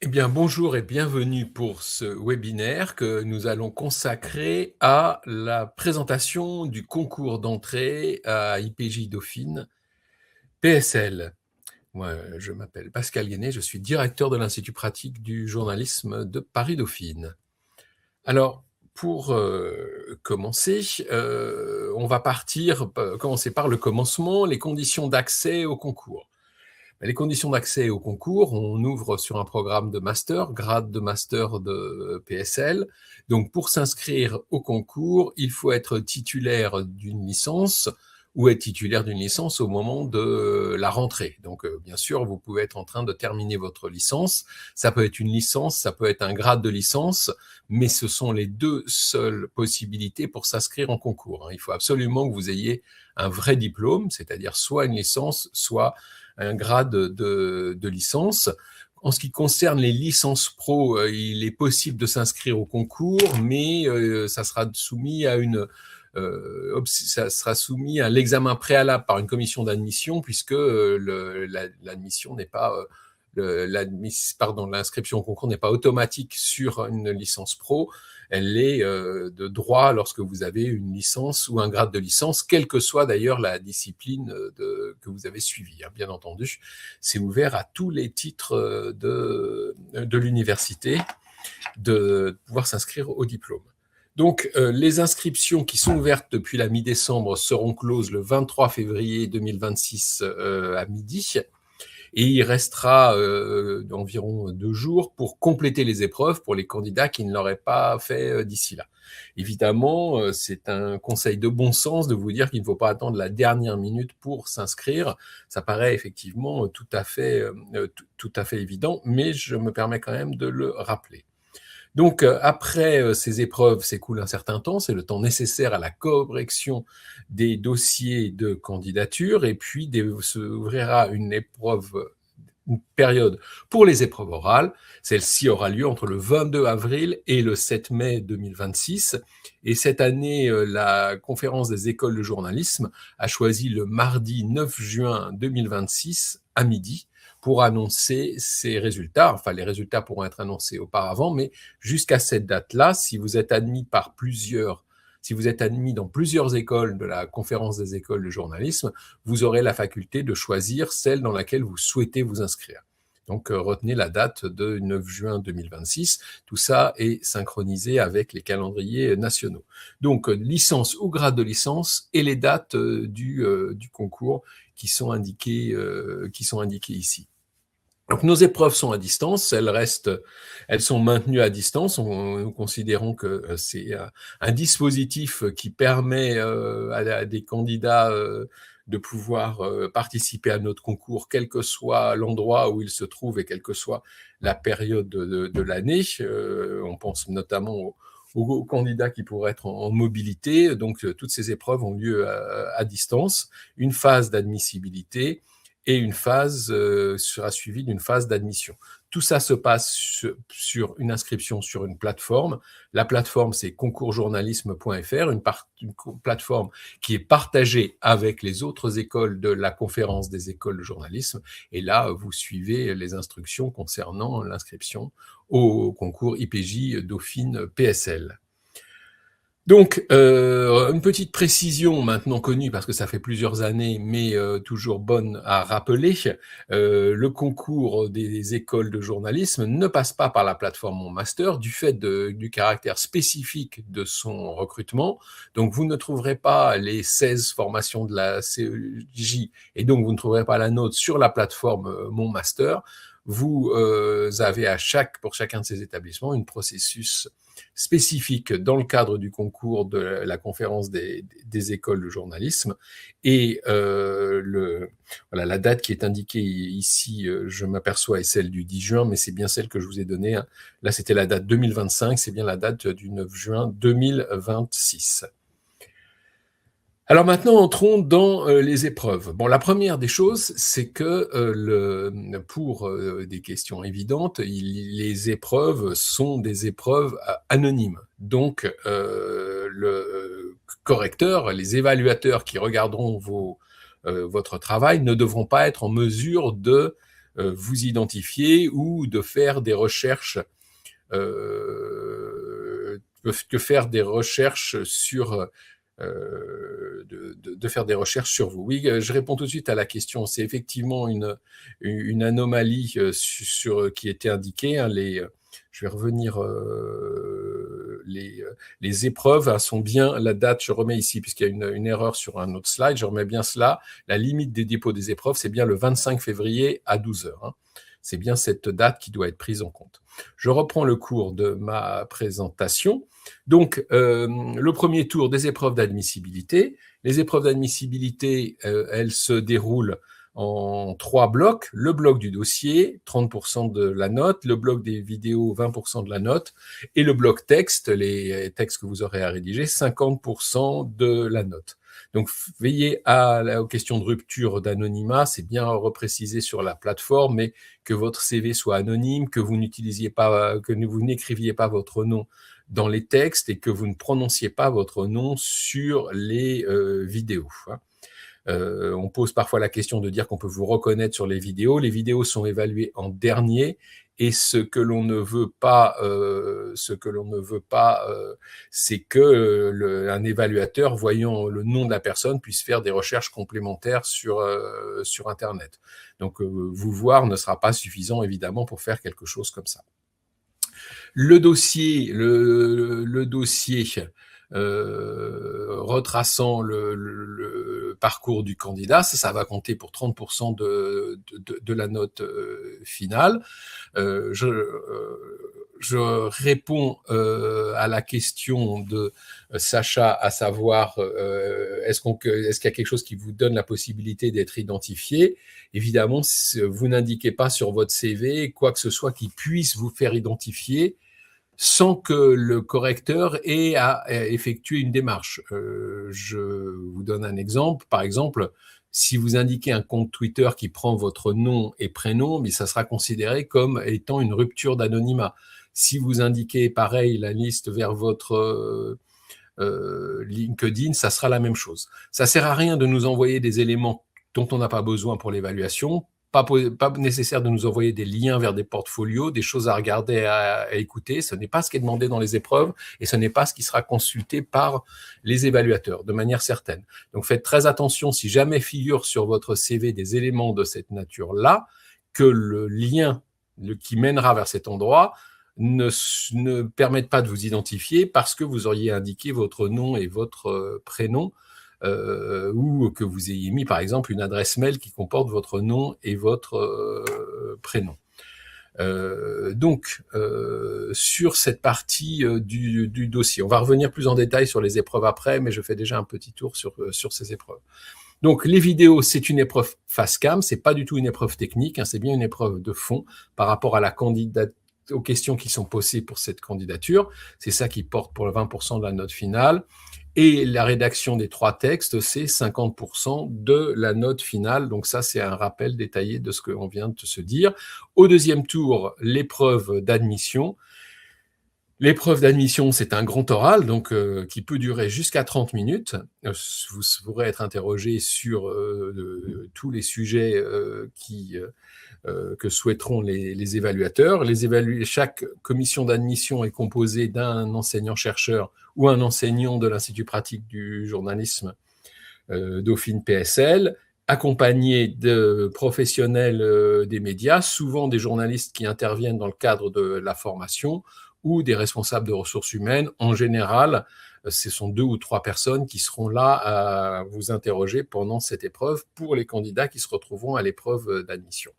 Eh bien, bonjour et bienvenue pour ce webinaire que nous allons consacrer à la présentation du concours d'entrée à IPJ Dauphine PSL. Moi, je m'appelle Pascal Guéné, je suis directeur de l'Institut pratique du journalisme de Paris-Dauphine. Alors, pour commencer, on va commencer par le commencement, les conditions d'accès au concours. Les conditions d'accès au concours, on ouvre sur un programme de master, grade de master de PSL. Donc, pour s'inscrire au concours, il faut être titulaire d'une licence ou être titulaire d'une licence au moment de la rentrée. Donc, bien sûr, vous pouvez être en train de terminer votre licence. Ça peut être une licence, ça peut être un grade de licence, mais ce sont les deux seules possibilités pour s'inscrire en concours. Il faut absolument que vous ayez un vrai diplôme, c'est-à-dire soit une licence, soit un grade de licence. En ce qui concerne les licences pro, il est possible de s'inscrire au concours, mais ça sera soumis à l'examen préalable par une commission d'admission, puisque l'admission n'est pas l'inscription au concours n'est pas automatique sur une licence pro. Elle est de droit lorsque vous avez une licence ou un grade de licence, quelle que soit d'ailleurs la discipline que vous avez suivie. Bien entendu, c'est ouvert à tous les titres de l'université de pouvoir s'inscrire au diplôme. Donc, les inscriptions qui sont ouvertes depuis la mi-décembre seront closes le 23 février 2026 à midi. Et il restera environ 2 jours pour compléter les épreuves pour les candidats qui ne l'auraient pas fait d'ici là. Évidemment, c'est un conseil de bon sens de vous dire qu'il ne faut pas attendre la dernière minute pour s'inscrire. Ça paraît effectivement tout à fait évident, mais je me permets quand même de le rappeler. Donc, après ces épreuves, s'écoule un certain temps, c'est le temps nécessaire à la correction des dossiers de candidature, et puis s'ouvrira une période pour les épreuves orales. Celle-ci aura lieu entre le 22 avril et le 7 mai 2026. Et cette année, la conférence des écoles de journalisme a choisi le mardi 9 juin 2026 à midi pour annoncer ces résultats. Enfin, les résultats pourront être annoncés auparavant, mais jusqu'à cette date-là, si vous êtes admis dans plusieurs écoles de la conférence des écoles de journalisme, vous aurez la faculté de choisir celle dans laquelle vous souhaitez vous inscrire. Donc, retenez la date de 9 juin 2026. Tout ça est synchronisé avec les calendriers nationaux. Donc, licence ou grade de licence et les dates du concours qui sont indiquées ici. Donc, nos épreuves sont à distance, elles sont maintenues à distance. Nous considérons que c'est un dispositif qui permet à des candidats de pouvoir participer à notre concours, quel que soit l'endroit où ils se trouvent et quelle que soit la période de l'année. On pense notamment aux candidats qui pourraient être en mobilité. Donc, toutes ces épreuves ont lieu à distance. Une phase d'admissibilité et une phase sera suivie d'une phase d'admission. Tout ça se passe sur une inscription sur une plateforme. La plateforme, c'est concoursjournalisme.fr, une plateforme qui est partagée avec les autres écoles de la conférence des écoles de journalisme. Et là, vous suivez les instructions concernant l'inscription au concours IPJ Dauphine PSL. Donc, une petite précision maintenant connue, parce que ça fait plusieurs années, mais toujours bonne à rappeler, le concours des écoles de journalisme ne passe pas par la plateforme Mon Master du fait du caractère spécifique de son recrutement. Donc, vous ne trouverez pas les 16 formations de la CEJ, et donc vous ne trouverez pas la nôtre sur la plateforme Mon Master. Vous avez pour chacun de ces établissements un processus spécifique dans le cadre du concours de la conférence des écoles de journalisme. Et la date qui est indiquée ici, je m'aperçois, est celle du 10 juin, mais c'est bien celle que je vous ai donnée. Là, c'était la date 2025, c'est bien la date du 9 juin 2026. Alors maintenant, entrons dans les épreuves. Bon, la première des choses, c'est que pour des questions évidentes, les épreuves sont des épreuves anonymes. Donc, le correcteur, les évaluateurs qui regarderont votre travail ne devront pas être en mesure de vous identifier ou de faire des recherches sur de faire des recherches sur vous. Oui, je réponds tout de suite à la question. C'est effectivement une anomalie qui était indiquée. Hein, je vais revenir. Les épreuves sont bien la date. Je remets ici puisqu'il y a une erreur sur un autre slide. Je remets bien cela. La limite des dépôts des épreuves, c'est bien le 25 février à 12 heures. Hein. C'est bien cette date qui doit être prise en compte. Je reprends le cours de ma présentation. Donc, le premier tour des épreuves d'admissibilité. Les épreuves d'admissibilité, elles se déroulent en 3 blocs. Le bloc du dossier, 30% de la note, le bloc des vidéos, 20% de la note, et le bloc texte, les textes que vous aurez à rédiger, 50% de la note. Donc, veillez aux questions de rupture d'anonymat, c'est bien reprécisé sur la plateforme, mais que votre CV soit anonyme, que vous n'écriviez pas votre nom dans les textes et que vous ne prononciez pas votre nom sur les vidéos. Hein. On pose parfois la question de dire qu'on peut vous reconnaître sur les vidéos. Les vidéos sont évaluées en dernier et ce que l'on ne veut pas, c'est que un évaluateur, voyant le nom de la personne, puisse faire des recherches complémentaires sur Internet. Donc, vous voir ne sera pas suffisant, évidemment, pour faire quelque chose comme ça. Le dossier, retraçant le parcours du candidat, ça va compter pour 30% de la note finale. Je réponds à la question de Sacha, à savoir est-ce qu'il y a quelque chose qui vous donne la possibilité d'être identifié? Évidemment, vous n'indiquez pas sur votre CV quoi que ce soit qui puisse vous faire identifier sans que le correcteur ait à effectuer une démarche. Je vous donne un exemple. Par exemple, si vous indiquez un compte Twitter qui prend votre nom et prénom, mais ça sera considéré comme étant une rupture d'anonymat. Si vous indiquez, pareil, la liste vers votre LinkedIn, ça sera la même chose. Ça sert à rien de nous envoyer des éléments dont on n'a pas besoin pour l'évaluation. Pas nécessaire de nous envoyer des liens vers des portfolios, des choses à regarder, à écouter. Ce n'est pas ce qui est demandé dans les épreuves et ce n'est pas ce qui sera consulté par les évaluateurs de manière certaine. Donc faites très attention si jamais figure sur votre CV des éléments de cette nature-là, que le lien qui mènera vers cet endroit ne permette pas de vous identifier parce que vous auriez indiqué votre nom et votre prénom. Ou que vous ayez mis par exemple une adresse mail qui comporte votre nom et votre prénom. Donc, sur cette partie du dossier, on va revenir plus en détail sur les épreuves après, mais je fais déjà un petit tour sur ces épreuves. Donc, les vidéos, c'est une épreuve face cam, c'est pas du tout une épreuve technique, hein, c'est bien une épreuve de fond par rapport à aux questions qui sont posées pour cette candidature. C'est ça qui porte pour le 20% de la note finale. Et la rédaction des 3 textes, c'est 50% de la note finale. Donc ça, c'est un rappel détaillé de ce qu'on vient de se dire. Au deuxième tour, l'épreuve d'admission. L'épreuve d'admission, c'est un grand oral, donc qui peut durer jusqu'à 30 minutes. Vous pourrez être interrogé sur tous les sujets que souhaiteront les évaluateurs. Chaque commission d'admission est composée d'un enseignant-chercheur ou un enseignant de l'Institut pratique du journalisme Dauphine PSL, accompagné de professionnels des médias, souvent des journalistes qui interviennent dans le cadre de la formation ou des responsables de ressources humaines. En général, ce sont 2 ou 3 personnes qui seront là à vous interroger pendant cette épreuve pour les candidats qui se retrouveront à l'épreuve d'admission.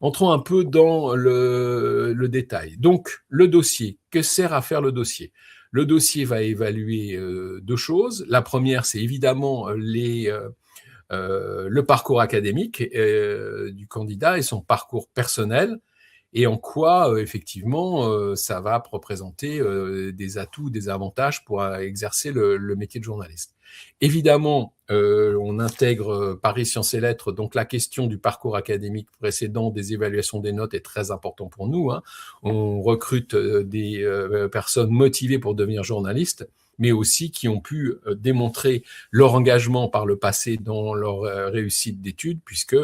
Entrons un peu dans le détail. Donc, le dossier. Que sert à faire le dossier? Le dossier va évaluer 2 choses. La première, c'est évidemment le parcours académique du candidat et son parcours personnel, et en quoi, effectivement, ça va représenter des atouts, des avantages pour exercer le métier de journaliste. Évidemment, on intègre Paris Sciences et Lettres, donc la question du parcours académique précédent, des évaluations des notes est très important pour nous, hein. On recrute des personnes motivées pour devenir journalistes, mais aussi qui ont pu démontrer leur engagement par le passé dans leur réussite d'études, puisque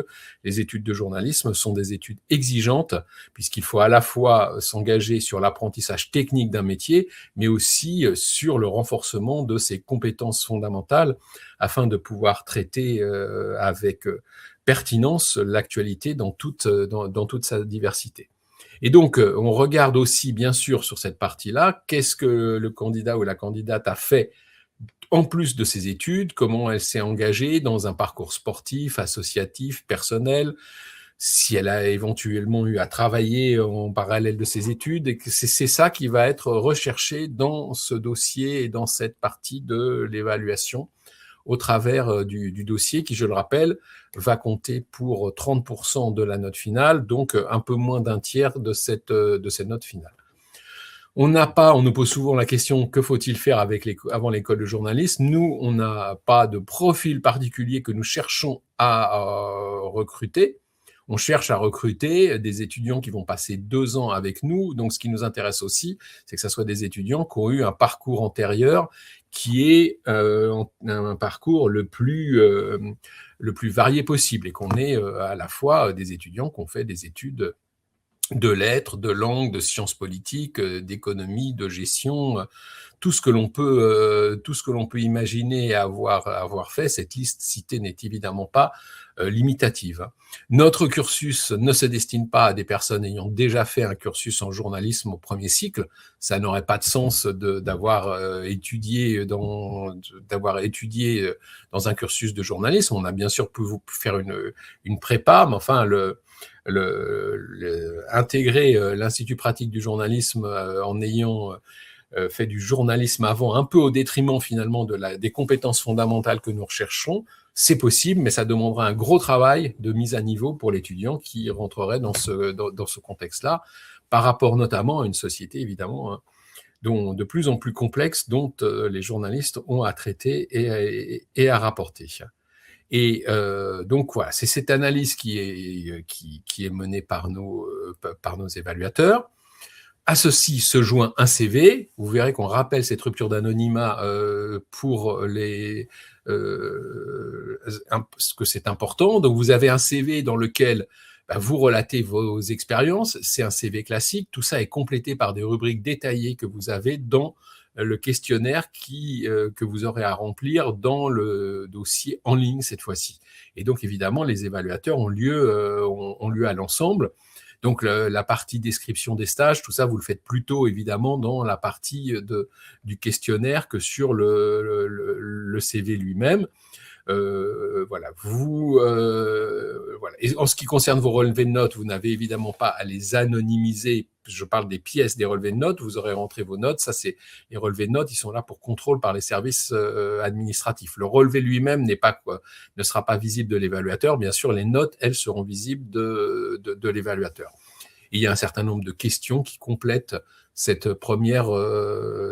les études de journalisme sont des études exigeantes, puisqu'il faut à la fois s'engager sur l'apprentissage technique d'un métier, mais aussi sur le renforcement de ses compétences fondamentales, afin de pouvoir traiter avec pertinence l'actualité dans toute sa diversité. Et donc, on regarde aussi, bien sûr, sur cette partie-là, qu'est-ce que le candidat ou la candidate a fait en plus de ses études, comment elle s'est engagée dans un parcours sportif, associatif, personnel, si elle a éventuellement eu à travailler en parallèle de ses études, et que c'est ça qui va être recherché dans ce dossier et dans cette partie de l'évaluation, au travers du dossier qui, je le rappelle, va compter pour 30% de la note finale, donc un peu moins d'un tiers de cette note finale. On nous pose souvent la question, que faut-il faire avant l'école de journalisme? Nous, on n'a pas de profil particulier que nous cherchons à recruter. On cherche à recruter des étudiants qui vont passer 2 ans avec nous. Donc, ce qui nous intéresse aussi, c'est que ce soit des étudiants qui ont eu un parcours antérieur qui est un parcours le plus varié possible, et qu'on ait à la fois des étudiants qui ont fait des études de lettres, de langue, de sciences politiques, d'économie, de gestion, tout ce que l'on peut imaginer avoir fait. Cette liste citée n'est évidemment pas limitative. Notre cursus ne se destine pas à des personnes ayant déjà fait un cursus en journalisme au premier cycle. Ça n'aurait pas de sens d'avoir étudié dans un cursus de journalisme. On a bien sûr pu faire une prépa, mais enfin intégrer l'Institut pratique du journalisme en ayant fait du journalisme avant, un peu au détriment finalement des compétences fondamentales que nous recherchons, c'est possible, mais ça demandera un gros travail de mise à niveau pour l'étudiant qui rentrerait dans ce contexte-là, par rapport notamment à une société évidemment de plus en plus complexe, dont les journalistes ont à traiter et à rapporter. Et donc voilà, c'est cette analyse qui est menée par nos évaluateurs. À ceci se joint un CV. Vous verrez qu'on rappelle cette rupture d'anonymat pour ce que c'est important. Donc vous avez un CV dans lequel vous relatez vos expériences. C'est un CV classique. Tout ça est complété par des rubriques détaillées que vous avez dans le questionnaire que vous aurez à remplir dans le dossier en ligne cette fois-ci. Et donc évidemment, les évaluateurs ont lieu à l'ensemble. Donc la partie description des stages, tout ça, vous le faites plutôt évidemment dans la partie du questionnaire que sur le CV lui-même. Voilà. Voilà. Et en ce qui concerne vos relevés de notes, vous n'avez évidemment pas à les anonymiser. Je parle des pièces des relevés de notes. Vous aurez rentré vos notes. Ça, c'est les relevés de notes. Ils sont là pour contrôle par les services administratifs. Le relevé lui-même ne sera pas visible de l'évaluateur. Bien sûr, les notes, elles, seront visibles de l'évaluateur. Il y a un certain nombre de questions qui complètent cette première,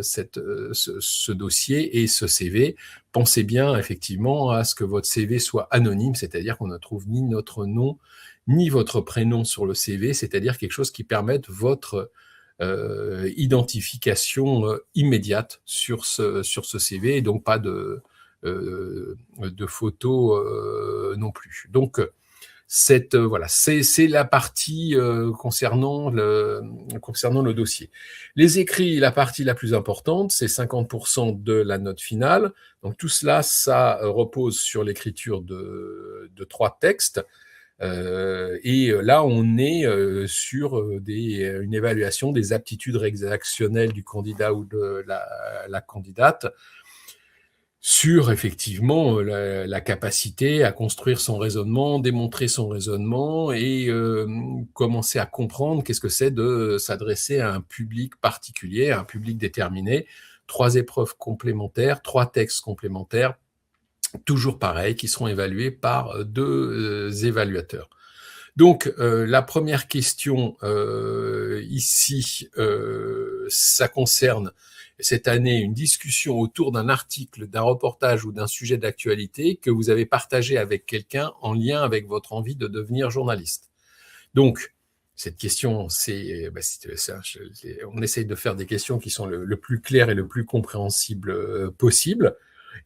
ce dossier et ce CV. Pensez bien effectivement à ce que votre CV soit anonyme, c'est-à-dire qu'on ne trouve ni notre nom ni votre prénom sur le CV, c'est-à-dire quelque chose qui permette votre identification immédiate sur ce CV, et donc pas de photos non plus. Donc voilà, c'est la partie concernant le dossier. Les écrits, la partie la plus importante, c'est 50% de la note finale. Donc tout cela, ça repose sur l'écriture de 3 textes. Et là, on est sur une évaluation des aptitudes rédactionnelles du candidat ou de la candidate, sur effectivement la capacité à construire son raisonnement, démontrer son raisonnement et commencer à comprendre qu'est-ce que c'est de s'adresser à un public particulier, à un public déterminé. 3 épreuves complémentaires, 3 textes complémentaires, toujours pareil, qui seront évalués par 2 évaluateurs. Donc, la première question ici, ça concerne cette année une discussion autour d'un article, d'un reportage ou d'un sujet d'actualité que vous avez partagé avec quelqu'un en lien avec votre envie de devenir journaliste. Donc, cette question, on essaye de faire des questions qui sont le plus claires et le plus compréhensibles possible.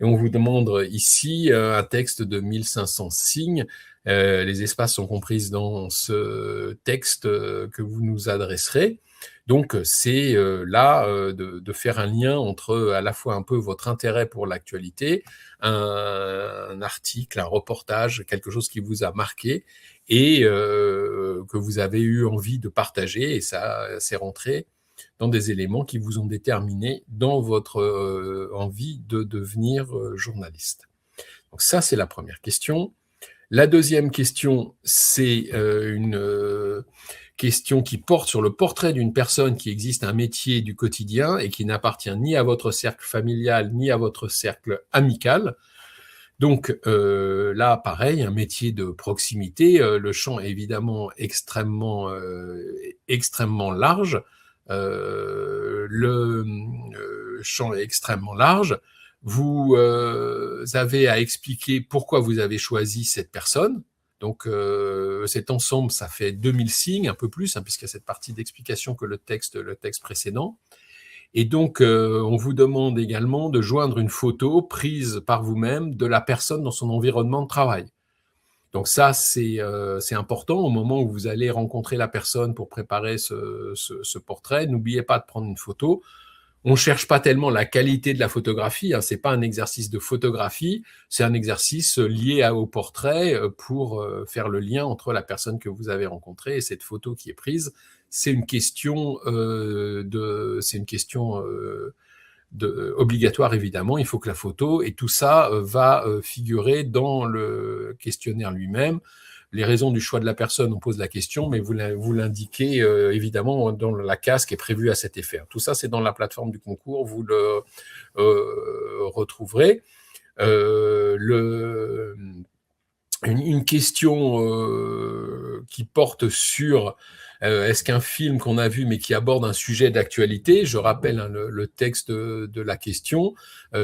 Et on vous demande ici un texte de 1500 signes. Les espaces sont compris dans ce texte que vous nous adresserez. Donc, c'est de faire un lien entre à la fois un peu votre intérêt pour l'actualité, un article, un reportage, quelque chose qui vous a marqué et que vous avez eu envie de partager, et ça c'est rentré dans des éléments qui vous ont déterminé dans votre envie de devenir journaliste. Donc ça, c'est la première question. La deuxième question, c'est une question qui porte sur le portrait d'une personne qui existe un métier du quotidien et qui n'appartient ni à votre cercle familial, ni à votre cercle amical. Donc là, pareil, un métier de proximité, le champ est évidemment extrêmement large. Le champ est extrêmement large. Vous avez à expliquer pourquoi vous avez choisi cette personne. Donc cet ensemble, ça fait 2000 signes, un peu plus, hein, puisqu'il y a cette partie d'explication que le texte précédent. Et donc, on vous demande également de joindre une photo prise par vous-même de la personne dans son environnement de travail. Donc ça, c'est important au moment où vous allez rencontrer la personne pour préparer ce portrait. N'oubliez pas de prendre une photo. On ne cherche pas tellement la qualité de la photographie, hein, c'est pas un exercice de photographie, c'est un exercice lié au portrait pour faire le lien entre la personne que vous avez rencontrée et cette photo qui est prise. C'est une question obligatoire évidemment. Il faut que la photo et tout ça va figurer dans le questionnaire lui-même. Les raisons du choix de la personne, on pose la question, mais vous l'indiquez évidemment dans la case qui est prévue à cet effet. Tout ça, c'est dans la plateforme du concours, vous le retrouverez. Une question qui porte sur est-ce qu'un film qu'on a vu mais qui aborde un sujet d'actualité, je rappelle hein, le texte de la question,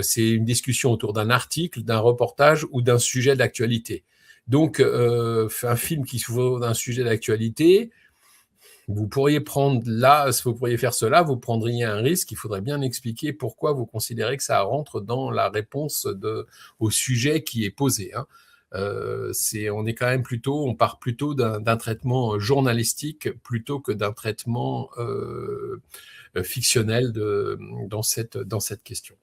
c'est une discussion autour d'un article, d'un reportage ou d'un sujet d'actualité. Donc, un film qui s'ouvre d'un sujet d'actualité, vous pourriez faire cela, vous prendriez un risque, il faudrait bien expliquer pourquoi vous considérez que ça rentre dans la réponse au sujet qui est posé. Hein. On part plutôt d'un traitement journalistique plutôt que d'un traitement fictionnel dans cette question.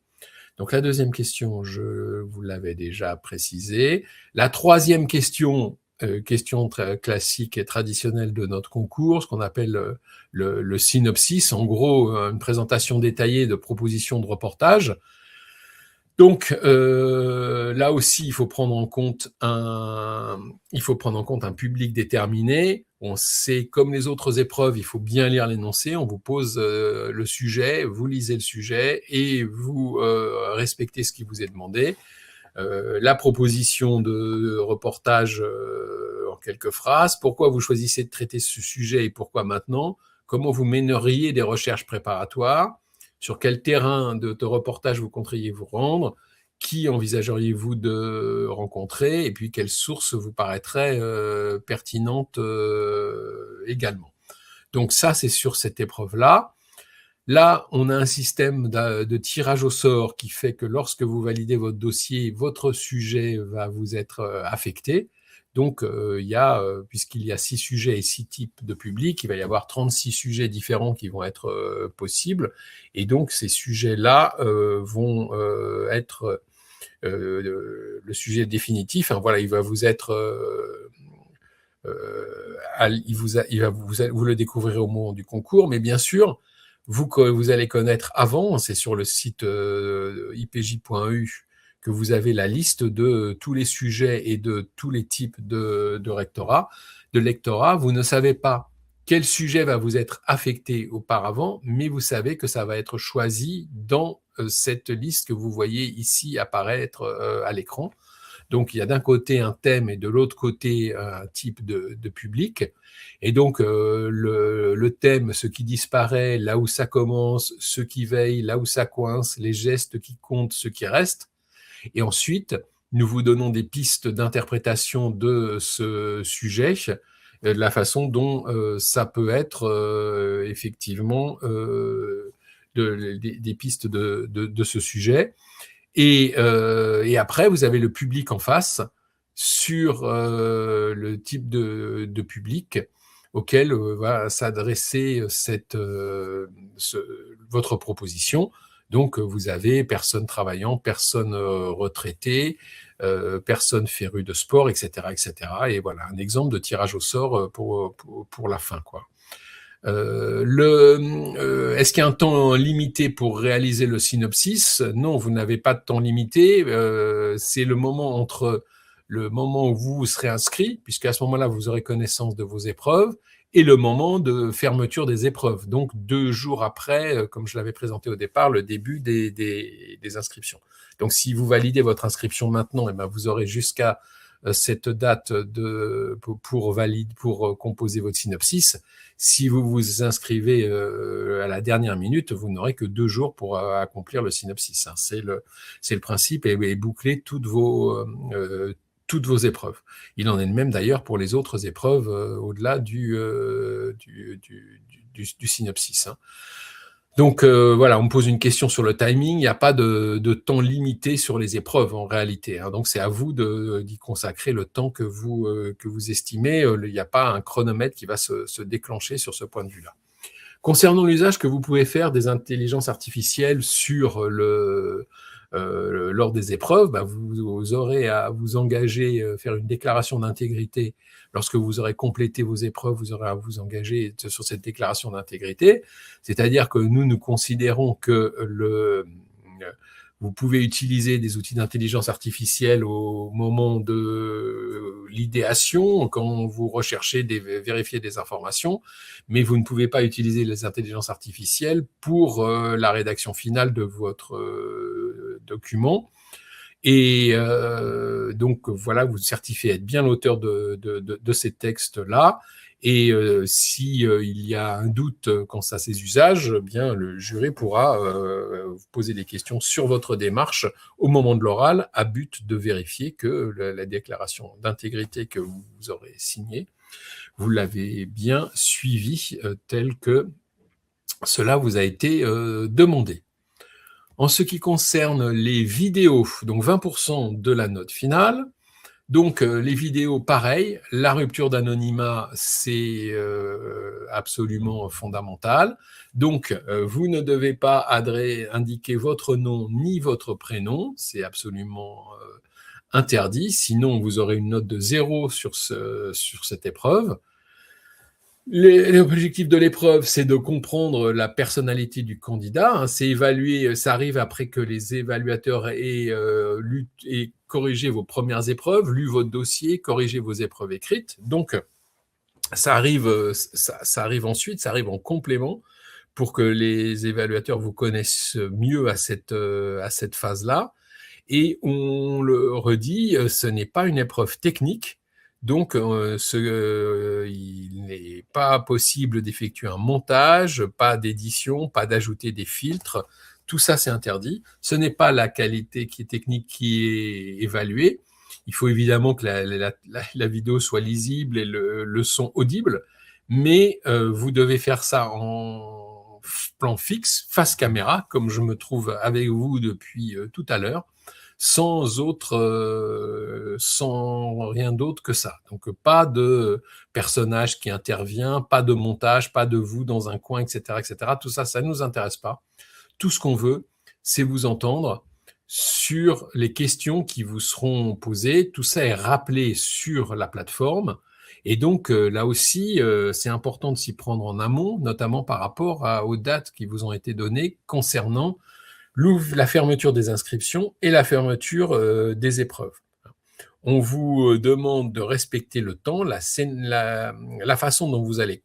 Donc la deuxième question, je vous l'avais déjà précisé. La troisième question, question très classique et traditionnelle de notre concours, ce qu'on appelle le synopsis, en gros une présentation détaillée de propositions de reportage. Donc là aussi, il faut prendre en compte un public déterminé. On sait, comme les autres épreuves, il faut bien lire l'énoncé. On vous pose le sujet, vous lisez le sujet et vous respectez ce qui vous est demandé. La proposition de reportage en quelques phrases. Pourquoi vous choisissez de traiter ce sujet et pourquoi maintenant? Comment vous mèneriez des recherches préparatoires? Sur quel terrain de reportage vous compteriez vous rendre? Qui envisageriez-vous de rencontrer? Et puis, quelles sources vous paraîtraient pertinentes également? Donc ça, c'est sur cette épreuve-là. Là, on a un système de tirage au sort qui fait que lorsque vous validez votre dossier, votre sujet va vous être affecté. Donc, puisqu'il y a 6 sujets et 6 types de publics, il va y avoir 36 sujets différents qui vont être possibles. Et donc, ces sujets-là vont être le sujet définitif. Hein, voilà, il va vous être... vous le découvrirez au moment du concours, mais bien sûr, vous allez connaître avant, c'est sur le site ipj.eu que vous avez la liste de tous les sujets et de tous les types de lectorat. Vous ne savez pas quel sujet va vous être affecté auparavant, mais vous savez que ça va être choisi dans cette liste que vous voyez ici apparaître à l'écran. Donc, il y a d'un côté un thème et de l'autre côté un type de public. Et donc, le thème, ce qui disparaît, là où ça commence, ce qui veille, là où ça coince, les gestes qui comptent, ce qui reste. Et ensuite, nous vous donnons des pistes d'interprétation de ce sujet, de la façon dont ça peut être effectivement des pistes de ce sujet. Et après, vous avez le public en face sur le type de public auquel va s'adresser votre proposition. Donc, vous avez personnes travaillant, personnes retraitées, personnes férues de sport, etc., etc. Et voilà, un exemple de tirage au sort pour la fin, quoi. Est-ce qu'il y a un temps limité pour réaliser le synopsis? Non, vous n'avez pas de temps limité. C'est le moment entre le moment où vous serez inscrit, puisqu'à ce moment-là, vous aurez connaissance de vos épreuves, et le moment de fermeture des épreuves. Donc, 2 jours après, comme je l'avais présenté au départ, le début des inscriptions. Donc, si vous validez votre inscription maintenant, eh ben, vous aurez jusqu'à cette date pour composer votre synopsis. Si vous vous inscrivez à la dernière minute, vous n'aurez que 2 jours pour accomplir le synopsis. Hein. C'est le principe et boucler toutes vos épreuves. Il en est de même d'ailleurs pour les autres épreuves au-delà du synopsis. Hein. Donc voilà, on me pose une question sur le timing. Il n'y a pas de temps limité sur les épreuves en réalité. Hein. Donc c'est à vous d'y consacrer le temps que vous estimez. Il n'y a pas un chronomètre qui va se déclencher sur ce point de vue-là. Concernant l'usage que vous pouvez faire des intelligences artificielles sur lors des épreuves, bah, vous aurez à vous engager, faire une déclaration d'intégrité. Lorsque vous aurez complété vos épreuves, vous aurez à vous engager sur cette déclaration d'intégrité. C'est-à-dire que nous considérons que vous pouvez utiliser des outils d'intelligence artificielle au moment de l'idéation, quand vous recherchez vérifier des informations, mais vous ne pouvez pas utiliser les intelligences artificielles pour la rédaction finale de votre document. Et donc voilà, vous certifiez être bien l'auteur de ces textes-là. Et si il y a un doute quant à ces usages, eh bien le jury pourra vous poser des questions sur votre démarche au moment de l'oral, à but de vérifier que la déclaration d'intégrité que vous aurez signée, vous l'avez bien suivie telle que cela vous a été demandé. En ce qui concerne les vidéos, donc 20% de la note finale. Donc les vidéos, pareil, la rupture d'anonymat, c'est absolument fondamental. Donc vous ne devez pas indiquer votre nom ni votre prénom, c'est absolument interdit, sinon vous aurez une note de 0 sur cette épreuve. L'objectif de l'épreuve, c'est de comprendre la personnalité du candidat. Hein, c'est évaluer, ça arrive après que les évaluateurs aient corrigé vos premières épreuves, lu votre dossier, corrigé vos épreuves écrites. Donc, ça arrive ensuite, ça arrive en complément pour que les évaluateurs vous connaissent mieux à cette phase-là. Et on le redit, ce n'est pas une épreuve technique. Donc, il n'est pas possible d'effectuer un montage, pas d'édition, pas d'ajouter des filtres. Tout ça, c'est interdit. Ce n'est pas la qualité technique qui est évaluée. Il faut évidemment que la vidéo soit lisible et le son audible, mais vous devez faire ça en plan fixe, face caméra, comme je me trouve avec vous depuis tout à l'heure. Sans rien d'autre que ça. Donc, pas de personnage qui intervient, pas de montage, pas de vous dans un coin, etc., etc. Tout ça, ça ne nous intéresse pas. Tout ce qu'on veut, c'est vous entendre sur les questions qui vous seront posées. Tout ça est rappelé sur la plateforme. Et donc, là aussi, c'est important de s'y prendre en amont, notamment par rapport aux dates qui vous ont été données concernant la fermeture des inscriptions et la fermeture des épreuves. On vous demande de respecter le temps, la façon dont vous allez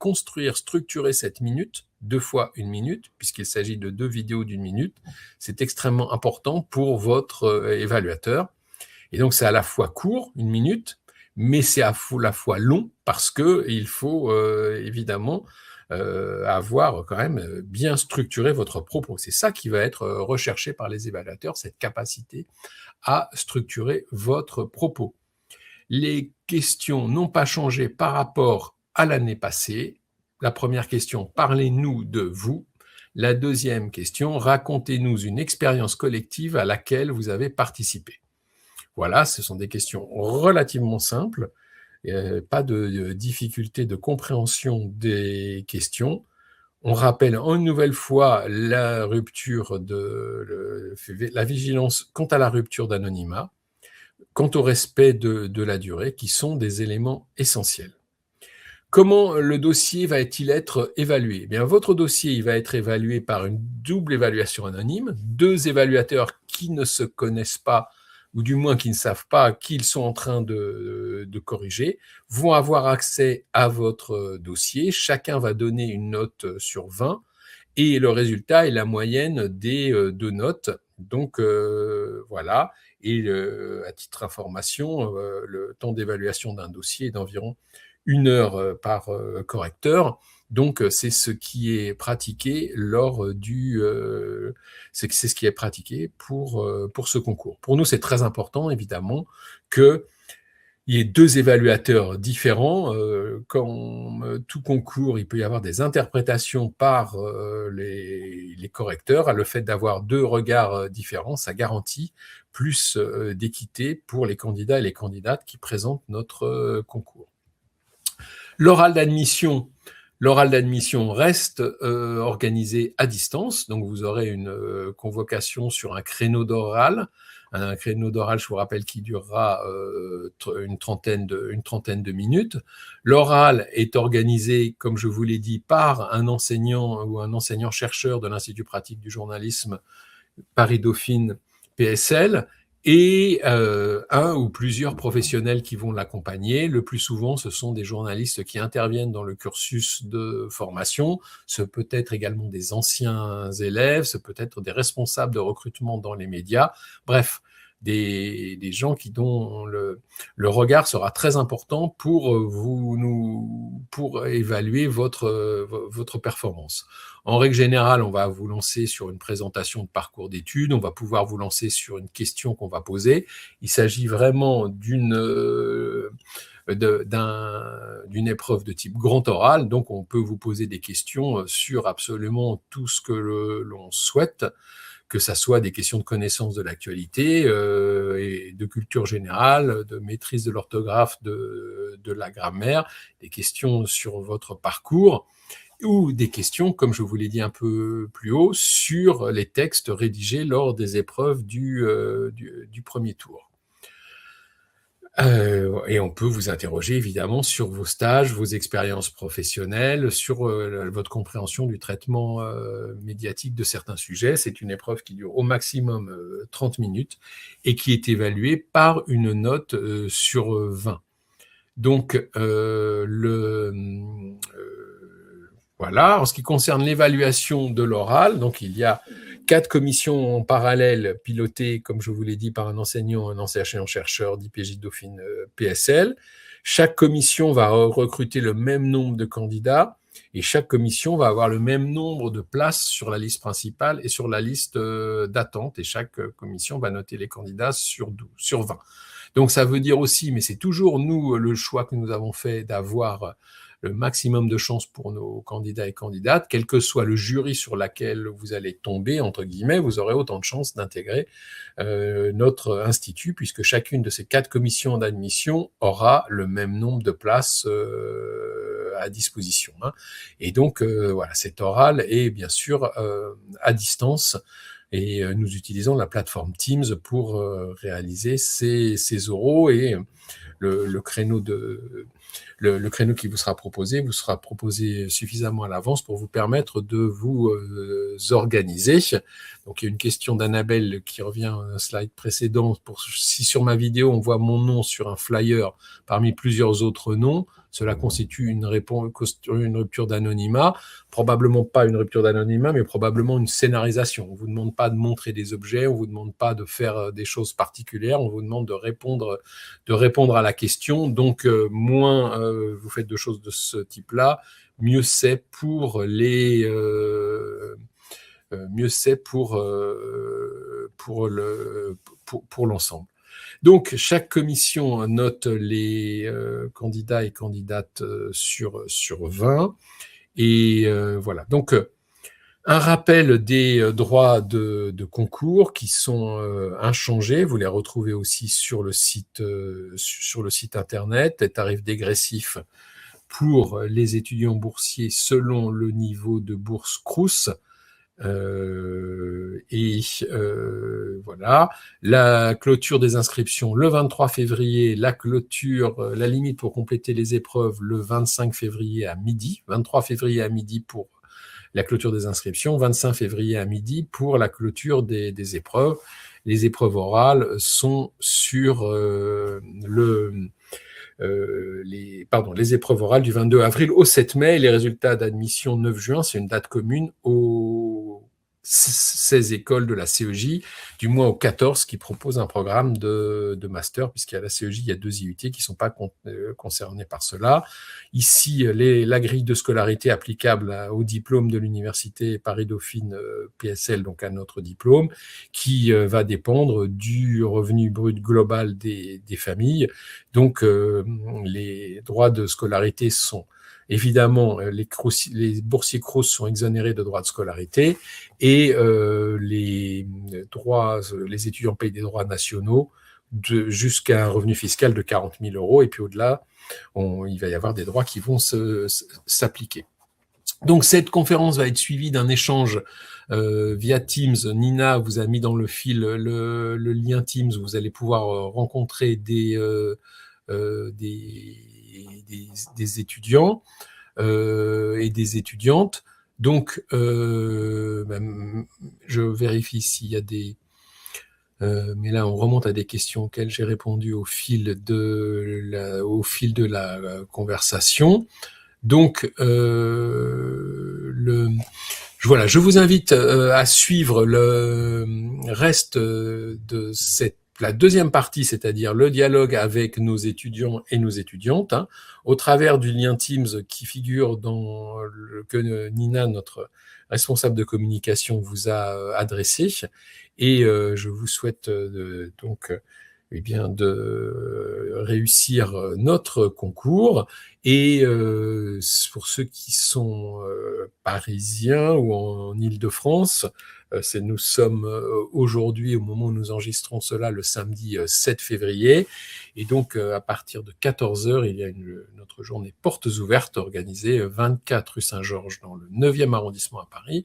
structurer cette minute, 2 fois 1 minute, puisqu'il s'agit de 2 vidéos d'1 minute. C'est extrêmement important pour votre évaluateur. Et donc, c'est à la fois court, 1 minute, mais c'est à la fois long parce qu'il faut évidemment avoir quand même bien structuré votre propos. C'est ça qui va être recherché par les évaluateurs, cette capacité à structurer votre propos. Les questions n'ont pas changé par rapport à l'année passée. La première question, parlez-nous de vous. La deuxième question, racontez-nous une expérience collective à laquelle vous avez participé. Voilà, ce sont des questions relativement simples, pas de difficulté de compréhension des questions. On rappelle une nouvelle fois la rupture la vigilance quant à la rupture d'anonymat, quant au respect de la durée, qui sont des éléments essentiels. Comment le dossier va-t-il être évalué ? Eh bien, votre dossier il va être évalué par une double évaluation anonyme, 2 évaluateurs qui ne se connaissent pas, ou du moins qui ne savent pas qu'ils sont en train de corriger, vont avoir accès à votre dossier. Chacun va donner une note sur 20 et le résultat est la moyenne des 2 notes. Donc voilà, et à titre d'information, le temps d'évaluation d'un dossier est d'environ 1 heure par correcteur. Donc c'est ce qui est pratiqué c'est ce qui est pratiqué pour ce concours. Pour nous, c'est très important évidemment que il y ait 2 évaluateurs différents. Comme tout concours, il peut y avoir des interprétations par les correcteurs. Le fait d'avoir 2 regards différents, ça garantit plus d'équité pour les candidats et les candidates qui présentent notre concours. L'oral d'admission reste organisé à distance, donc vous aurez une convocation sur un créneau d'oral. Un créneau d'oral, je vous rappelle, qui durera une trentaine de minutes. L'oral est organisé, comme je vous l'ai dit, par un enseignant ou un enseignant-chercheur de l'Institut pratique du journalisme Paris-Dauphine PSL, et un ou plusieurs professionnels qui vont l'accompagner. Le plus souvent, ce sont des journalistes qui interviennent dans le cursus de formation. Ce peut être également des anciens élèves, ce peut être des responsables de recrutement dans les médias. Bref, des gens dont le regard sera très important pour évaluer votre performance. En règle générale, on va vous lancer sur une présentation de parcours d'études, on va pouvoir vous lancer sur une question qu'on va poser. Il s'agit vraiment d'une épreuve de type grand oral, donc on peut vous poser des questions sur absolument tout ce que l'on souhaite, que ça soit des questions de connaissance de l'actualité et de culture générale, de maîtrise de l'orthographe, de la grammaire, des questions sur votre parcours, ou des questions, comme je vous l'ai dit un peu plus haut, sur les textes rédigés lors des épreuves du premier tour. Et on peut vous interroger évidemment sur vos stages, vos expériences professionnelles, sur votre compréhension du traitement médiatique de certains sujets. C'est une épreuve qui dure au maximum 30 minutes et qui est évaluée par une note sur 20. Donc, voilà. En ce qui concerne l'évaluation de l'oral, donc il y a 4 commissions en parallèle pilotées, comme je vous l'ai dit, par un enseignant-chercheur d'IPJ Dauphine PSL. Chaque commission va recruter le même nombre de candidats et chaque commission va avoir le même nombre de places sur la liste principale et sur la liste d'attente, et chaque commission va noter les candidats sur 20. Donc ça veut dire aussi, mais c'est toujours nous le choix que nous avons fait, d'avoir le maximum de chances pour nos candidats et candidates, quel que soit le jury sur lequel vous allez tomber, entre guillemets, vous aurez autant de chances d'intégrer notre institut, puisque chacune de ces 4 commissions d'admission aura le même nombre de places à disposition. Et donc, voilà, cet oral est bien sûr à distance, et nous utilisons la plateforme Teams pour réaliser ces oraux, et le créneau le créneau qui vous sera proposé suffisamment à l'avance pour vous permettre de vous organiser. Donc il y a une question d'Annabelle qui revient à un slide précédent. Si sur ma vidéo on voit mon nom sur un flyer parmi plusieurs autres noms, cela constitue une rupture d'anonymat. Probablement pas une rupture d'anonymat, mais probablement une scénarisation. On ne vous demande pas de montrer des objets, on ne vous demande pas de faire des choses particulières, on vous demande de répondre à la question. Donc, moins vous faites de choses de ce type-là, mieux c'est pour l'ensemble. Donc, chaque commission note les candidats et candidates sur 20. Et voilà. Donc, un rappel des droits de concours qui sont inchangés. Vous les retrouvez aussi sur le site internet. Les tarifs dégressifs pour les étudiants boursiers selon le niveau de bourse Crous. Voilà, la clôture des inscriptions le 23 février, la limite pour compléter les épreuves le 25 février à midi, 23 février à midi pour la clôture des inscriptions, 25 février à midi pour la clôture des épreuves. Les épreuves orales sont sur les épreuves orales du 22 avril au 7 mai et les résultats d'admission 9 juin, c'est une date commune aux 16 écoles de la CEJ, du moins aux 14 qui proposent un programme de master, puisqu'à la CEJ, il y a 2 IUT qui ne sont pas concernés par cela. Ici, la grille de scolarité applicable au diplôme de l'université Paris-Dauphine PSL, donc à notre diplôme, qui va dépendre du revenu brut global des familles. Donc, les droits de scolarité sont évidemment, les boursiers Crous sont exonérés de droits de scolarité et les étudiants payent des droits nationaux jusqu'à un revenu fiscal de 40 000 €. Et puis au-delà, il va y avoir des droits qui vont s'appliquer. Donc cette conférence va être suivie d'un échange via Teams. Nina vous a mis dans le fil le lien Teams. Vous allez pouvoir rencontrer des étudiants et des étudiantes. Donc, je vérifie s'il y a des... mais là, on remonte à des questions auxquelles j'ai répondu au fil de la conversation. Donc, voilà, je vous invite à suivre le reste de la deuxième partie, c'est-à-dire le dialogue avec nos étudiants et nos étudiantes, au travers du lien Teams qui figure que Nina, notre responsable de communication, vous a adressé. Et je vous souhaite donc de réussir notre concours. Et pour ceux qui sont parisiens ou en Île-de-France, nous sommes aujourd'hui, au moment où nous enregistrons cela, le samedi 7 février. Et donc, à partir de 14h, il y a notre journée portes ouvertes organisée 24 rue Saint-Georges dans le 9e arrondissement à Paris,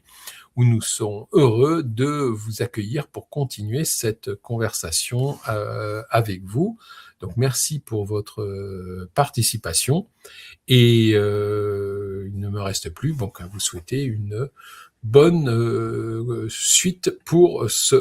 où nous serons heureux de vous accueillir pour continuer cette conversation avec vous. Donc, merci pour votre participation. Et il ne me reste plus qu'à vous souhaiter une bonne suite pour ce